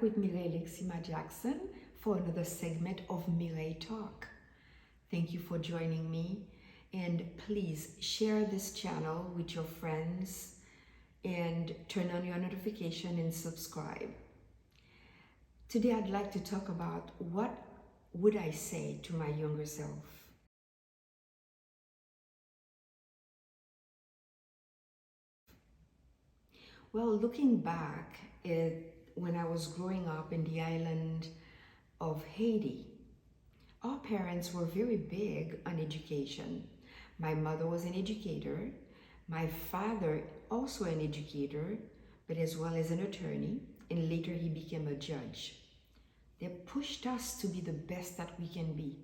with Mireille Lexima Jackson for another segment of Mireille Talk. Thank you for joining me, and please share this channel with your friends and turn on your notification and subscribe. Today I'd like to talk about what would I say to my younger self. Well, looking back at when I was growing up in the island of Haiti, our parents were very big on education. My mother was an educator, my father also an educator, but as well as an attorney, and later he became a judge. They pushed us to be the best that we can be.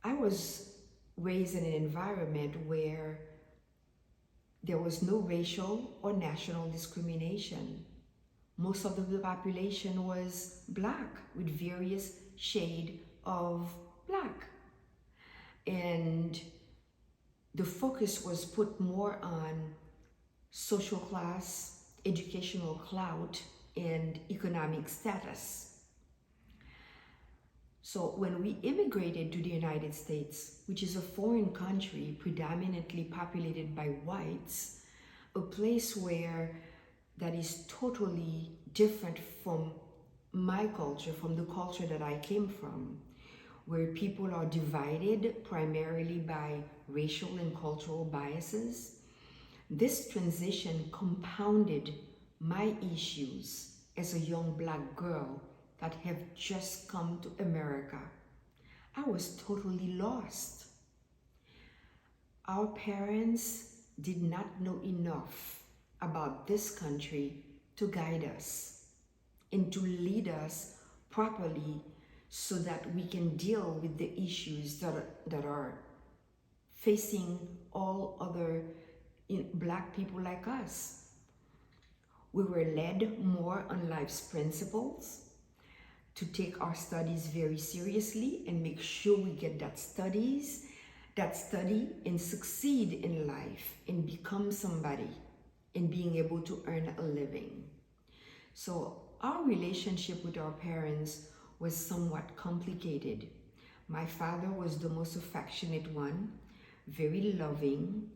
I was raised in an environment where there was no racial or national discrimination. Most of the population was black with various shades of black. And the focus was put more on social class, educational clout, and economic status. So when we immigrated to the United States, which is a foreign country predominantly populated by whites, a place where that is totally different from my culture, from the culture that I came from, where people are divided primarily by racial and cultural biases, this transition compounded my issues as a young black girl that have just come to America. I was totally lost. Our parents did not know enough about this country to guide us and to lead us properly so that we can deal with the issues that are facing all other black people like us. We were led more on life's principles, to take our studies very seriously and make sure we get that study and succeed in life and become somebody and being able to earn a living. So our relationship with our parents was somewhat complicated. My father was the most affectionate one, very loving,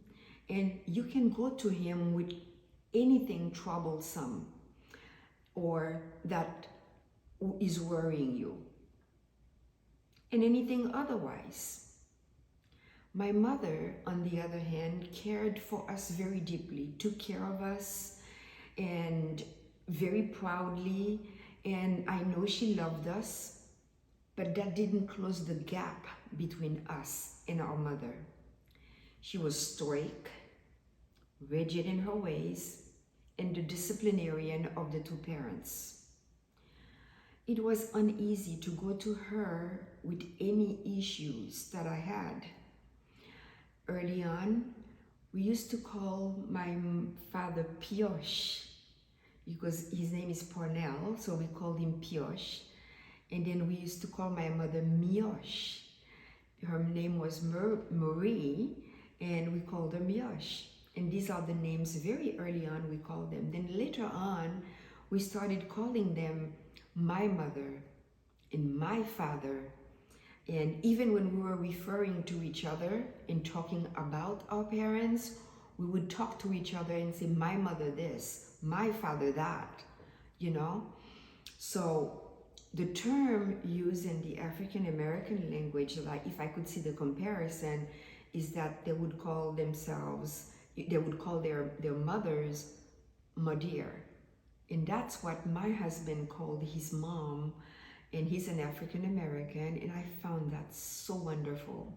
and you can go to him with anything troublesome or that is worrying you, and anything otherwise. My mother, on the other hand, cared for us very deeply, took care of us and very proudly, and I know she loved us, but that didn't close the gap between us and our mother. She was stoic, rigid in her ways, and the disciplinarian of the two parents. It was uneasy to go to her with any issues that I had. Early on, we used to call my father Pioche because his name is Parnell, so we called him Pioche. And then we used to call my mother Mioche. Her name was Marie, and we called her Mioche. And these are the names very early on we called them. Then later on, we started calling them my mother and my father. And even when we were referring to each other and talking about our parents, we would talk to each other and say, my mother this, my father that, you know? So the term used in the African American language, like if I could see the comparison, is that they would call themselves, they would call their mothers Madir. And that's what my husband called his mom, and he's an African American, and I found that so wonderful,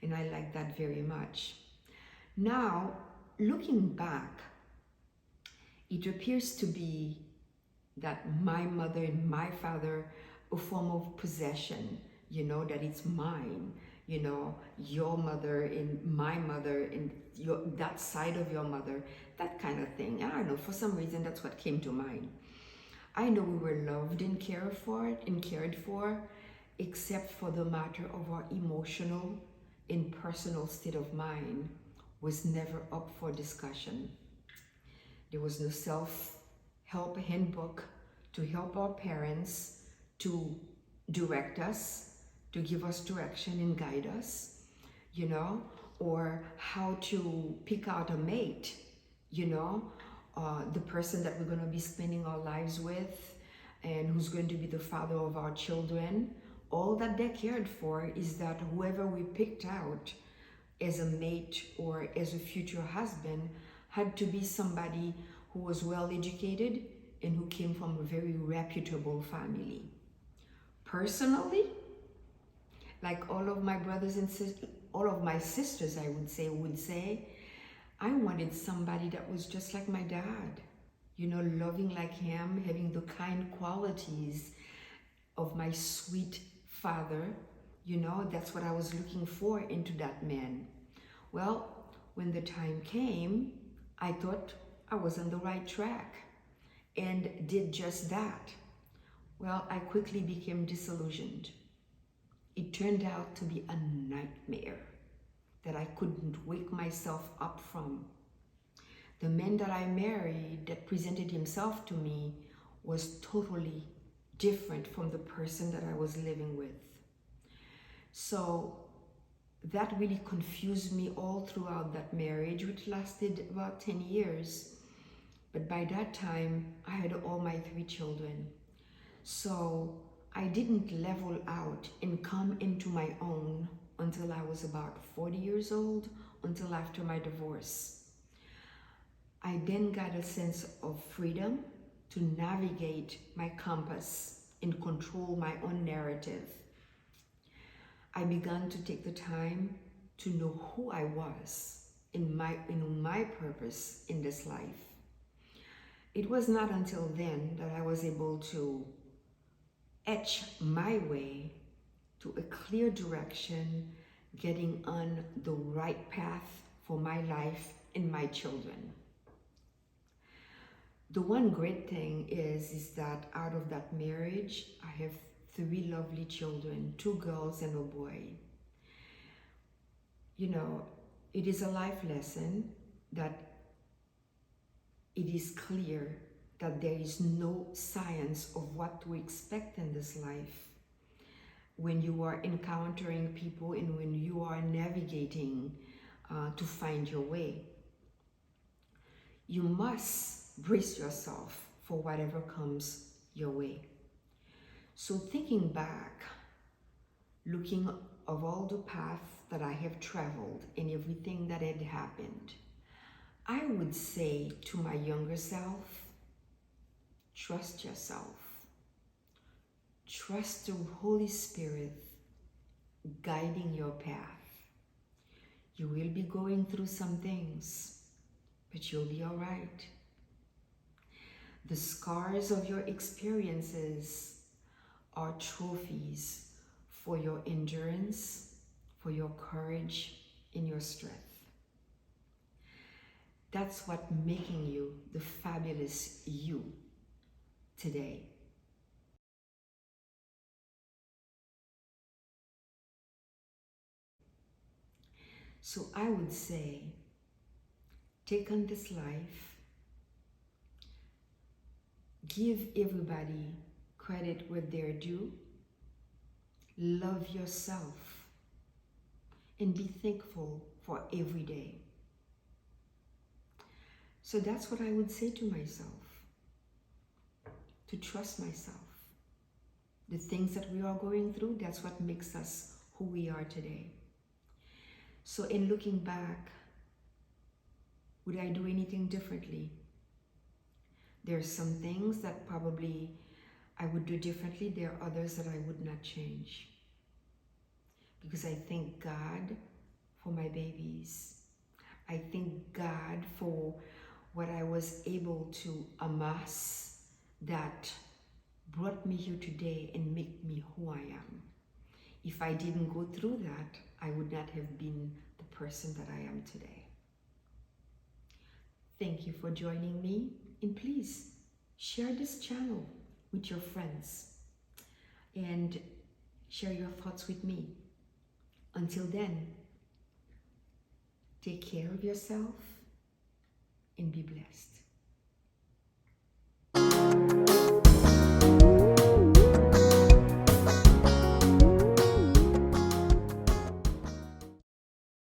and I like that very much. Now, looking back, it appears to be that my mother and my father, a form of possession, you know, that it's mine, you know, your mother and my mother and that side of your mother, that kind of thing. I don't know, for some reason that's what came to mind. I know we were loved and cared for, except for the matter of our emotional and personal state of mind was never up for discussion. There was no self-help handbook to help our parents, to direct us, to give us direction and guide us, you know, or how to pick out a mate, you know, the person that we're going to be spending our lives with and who's going to be the father of our children. All that they cared for is that whoever we picked out as a mate or as a future husband had to be somebody who was well educated and who came from a very reputable family. Personally, like all of my brothers and sisters, all of my sisters, I would say, I wanted somebody that was just like my dad, you know, loving like him, having the kind qualities of my sweet father. You know, that's what I was looking for into that man. Well, when the time came, I thought I was on the right track and did just that. Well, I quickly became disillusioned. It turned out to be a nightmare that I couldn't wake myself up from. The man that I married, that presented himself to me, was totally different from the person that I was living with. So that really confused me all throughout that marriage, which lasted about 10 years. But by that time, I had all my 3 children. So I didn't level out and come into my own until I was about 40 years old, until after my divorce. I then got a sense of freedom to navigate my compass and control my own narrative. I began to take the time to know who I was in my purpose in this life. It was not until then that I was able to etch my way to a clear direction, getting on the right path for my life and my children. The one great thing is that out of that marriage, I have 3 lovely children, 2 girls and a boy. You know, it is a life lesson that it is clear that there is no science of what to expect in this life when you are encountering people and when you are navigating to find your way. You must brace yourself for whatever comes your way. So thinking back, looking of all the paths that I have traveled and everything that had happened, I would say to my younger self, trust yourself. Trust the Holy Spirit guiding your path. You will be going through some things, but you'll be all right. The scars of your experiences are trophies for your endurance, for your courage, and your strength. That's what making you the fabulous you today. So I would say, take on this life, give everybody credit where they're due, love yourself, and be thankful for every day. So that's what I would say to myself, to trust myself. The things that we are going through, that's what makes us who we are today. So in looking back, would I do anything differently? There are some things that probably I would do differently. There are others that I would not change. Because I thank God for my babies. I thank God for what I was able to amass that brought me here today and make me who I am. If I didn't go through that, I would not have been the person that I am today. Thank you for joining me, and please share this channel with your friends and share your thoughts with me. Until then, take care of yourself and be blessed.